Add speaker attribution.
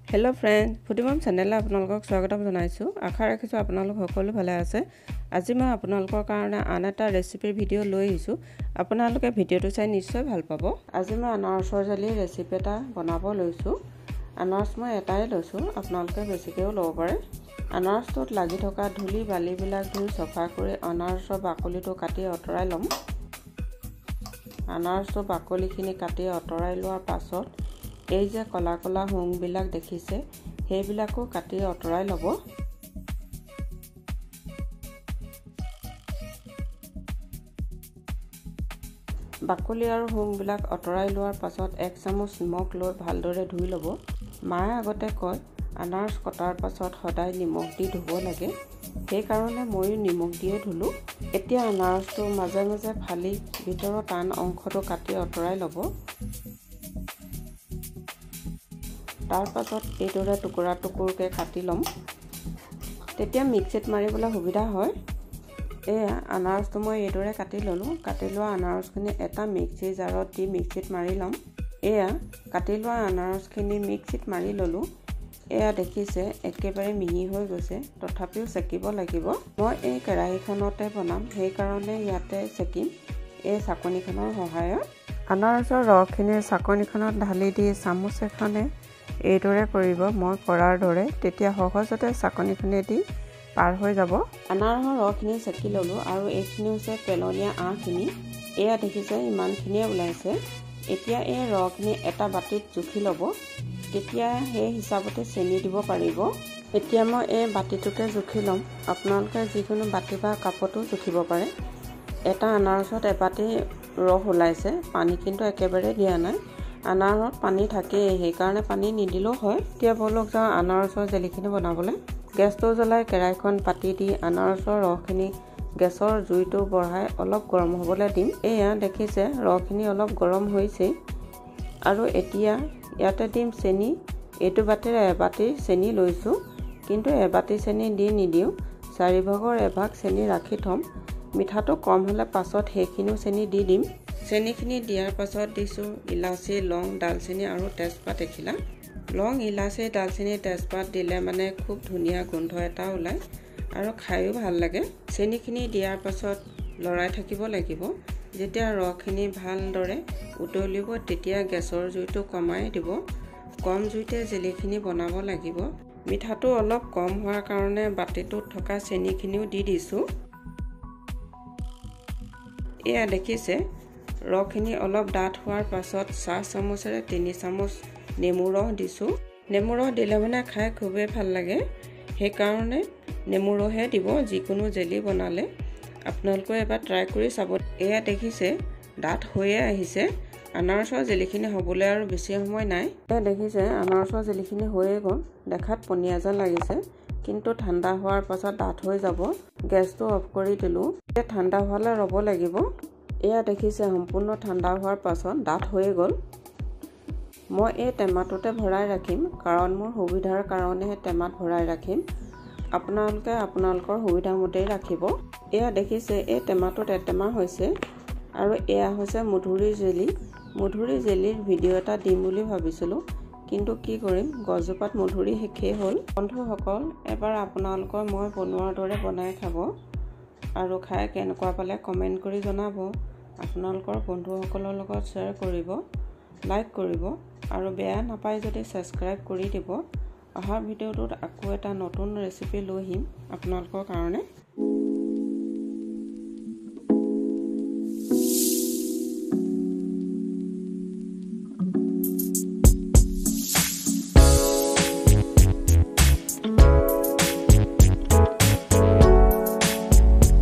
Speaker 1: hello friend फुटिमम channel आपनालोকক स्वागतम जनाइछु आशा राखिछु आपनालोक সকলো ভালে আছে আজি মই आपनालोকৰ কাৰণে আন এটা ৰেচিপিৰ ভিডিও লৈ আহিছো आपनालोকে ভিডিওটো চাই নিশ্চয় ভাল পাব আজি মই আনাৰসৰ জেলি ৰেচিপি এটা বনাব লৈছো আনাৰস মই এটাই লৈছো आपनालोকে বেছিকেও লব পাৰে আনাৰসটোত লাগি থকা ধুলি বালিবিলাক ধুই সফা কৰি আনাৰসৰ বাকলিটো কাটি অতৰাই লম আনাৰসৰ বাকলিখিনি কাটি অতৰাই লোৱাৰ পাছত এই যে কলা কলা হোং বিলাক দেখিছে হেইবিলাকো কাটি অতৰাই লব বাকলি আৰু হোং বিলাক অতৰাই লোৱাৰ পাছত 1 চামুচ নিমখ লৈ ভালদৰে ধুই লব মায়ে আগতে কয় আনাৰস কটাৰ পাছত সদায় নিমখ দি ধুব লাগে সেই কাৰণে মই নিমখ দিয়ে ধুলো এতিয়া আনাৰসটো মাজে মাজে ফালি ভিতৰৰ টান অংশটো কাটি অতৰাই লব তাৰ পাছত এইদৰে টুকুৰা টুকুৰকে কাটি লম তেতিয়া মিক্সিত মাৰিবলৈ সুবিধা হয় এয়া আনাৰসটো মই এইদৰে কাটি ললো কাটি লোৱা আনাৰসখিনি এটা মিক্সি জাৰত দি মিক্সিত মাৰি লম এয়া কাটি লোৱা আনাৰসখিনি মিক্সিত মাৰি ললো এয়া দেখিছে একেবাৰে মিহি হৈ গৈছে তথাপিও সেকিব লাগিব মই এই কেৰাহীখনতে বনাম সেই কাৰণে ইয়াতে সেকিম এই চাকনিখনৰ সহায়ত আনাৰসৰ ৰসখিনি চাকনিখনত ঢালি দি চামুচ এখনে এইদৰে কৰিব মই কৰাৰ দৰে তেতিয়া সহজতে চাকনিখনে দি পাৰ হৈ যাব আনাৰসৰ ৰসখিনি সেকি ললো আৰু এইখিনি হৈছে পেলনীয়া আঁহখিনি এয়া দেখিছে ইমানখিনিয়ে ওলাইছে এতিয়া এই ৰসখিনি এটা বাটিত জুখি লব তেতিয়া সেই হিচাপতে চেনি দিব পাৰিব এতিয়া মই এই বাটিটোতে জুখি লম আপোনালোকে যিকোনো বাটি বা কাপতো জুখিব পাৰে এটা আনাৰসত এবাটি ৰস ওলাইছে পানী কিন্তু একেবাৰে দিয়া নাই আনাৰসত পানী থাকে সেই কাৰণে পানী নিদিলেও হয় এতিয়া বলক যাও আনাৰসৰ জেলিখিনি বনাবলৈ গেছটো জ্বলাই কেৰাহীখন পাতি দি আনাৰসৰ ৰসখিনি গেছৰ জুইটো বঢ়াই অলপ গৰম হ'বলৈ দিম এয়া দেখিছে ৰসখিনি অলপ গৰম হৈছে আৰু এতিয়া ইয়াতে দিম চেনি এইটো বাটিৰে এবাটি চেনি লৈছো কিন্তু এবাটি চেনি দি নিদিও 4/4 এভাগ চেনি ৰাখি থম মিঠাটো কম হলে পাছত হেখিনিও চেনি দি দিম চেনিখিনি দিয়াৰ পাছত দিছো ইলাচি লং ডালচেনি আৰু তেজপাত এখিলা লং ইলাচি ডালচেনি তেজপাত দিলে মানে খুব ধুনিয়া গোন্ধ এটা ওলাই আৰু খাইও ভাল লাগে চেনিখিনি দিয়াৰ পাছত লৰাই থাকিব লাগিব যেতিয়া ৰসখিনি ভালদৰে উতলিব তেতিয়া গেছৰ জুইটো কমাই দিব কম জুইতে জেলিখিনি বনাব লাগিব মিঠাটো অলপ কম হোৱাৰ কাৰণে বাটিটোত থকা চেনিখিনিও দি দিছো এয়া দেখিছে ৰসখিনি অলপ ডাঠ হোৱাৰ পাছত 4 চামুচেৰে 3 চামুচ নেমু ৰস দিছো নেমু ৰস দিলে মানে খাই খুবেই ভাল লাগে সেই কাৰণে নেমু ৰসহে দিব যিকোনো জেলি বনালে আপোনালোকে এবাৰ ট্ৰাই কৰি চাব এয়া দেখিছে ডাঠ হৈয়ে আহিছে আনাৰসৰ জেলিখিনি হ'বলৈ আৰু বেছি সময় নাই এয়া দেখিছে আনাৰসৰ জেলিখিনি হৈয়ে গ'ল দেখাত পনীয়া যেন লাগিছে কিন্তু ঠাণ্ডা হোৱাৰ পাছত ডাঠ হৈ যাব গেছটো অফ কৰি দিলো এতিয়া ঠাণ্ডা হোৱালে ৰ'ব লাগিব এয়া দেখিছে সম্পূৰ্ণ ঠাণ্ডা হোৱাৰ পাছত ডাঠ হৈ গ'ল মই এই টেমাটোতে ভৰাই ৰাখিম কাৰণ মোৰ সুবিধাৰ কাৰণে টেমাত ভৰাই ৰাখিম আপোনালোকে আপোনালোকৰ সুবিধা মতে ৰাখিব এয়া দেখিছে এই টেমাটোত এটেমা হৈছে আৰু এয়া হৈছে মধুৰি জেলিৰ ভিডিও এটা দিম বুলি ভাবিছিলো কিন্তু কি কৰিম গজপাত মধুৰি শেষে হ'ল বন্ধুসকল এবাৰ আপোনালোকৰ মই বনোৱাৰ দৰে বনাই খাব আৰু খাই কেনেকুৱা পালে কমেন্ট কৰি জনাব আপোনালোকৰ বন্ধুসকলৰ লগত শ্বেয়াৰ কৰিব লাইক কৰিব আৰু বেয়া নাপায় যদি সাবস্ক্ৰাইব কৰি দিব অহা ভিডিওটোত আকৌ এটা নতুন ৰেচিপি লৈ আহিম আপোনালোকৰ কাৰণে